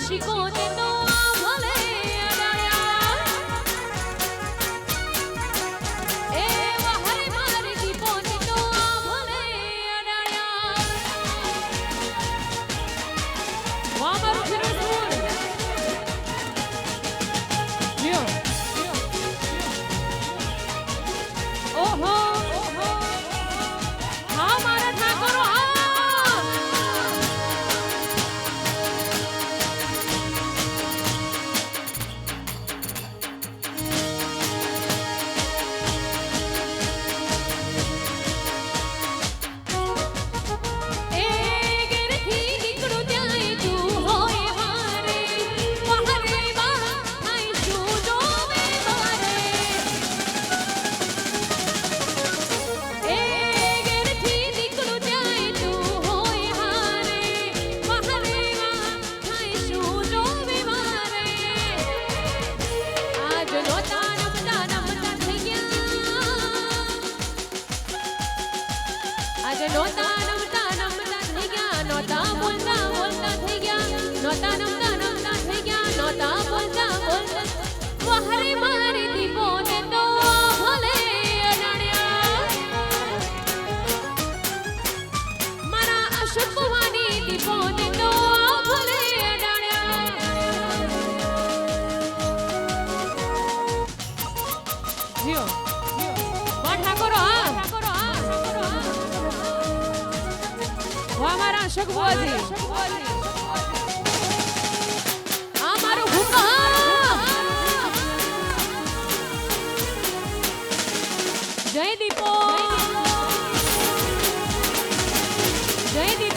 રસિકો ને તો ભલે અડાડ્યા એ વહારે મારી દીપો ને તો ભલે અડાડ્યા વાહ મારું ફિરોઝપુર જીઓ ઓહો હા મારા ઠાકોરો આજે નોતા નમતા થઈ ગયા નોતા બોલતા થઈ ગયા નોતા નમતા થઈ ગયા નોતા બોલતા વહારે મારી દીપો ને તો ભલે અડાડ્યા મારા અશોક ભવાની દીપો ને તો ભલે અડાડ્યા જીઓ વાહ ઠાકોરો વાહ મારા અશોક ભુવાજી આ મારું હુકમ જય દીપો જય દીપો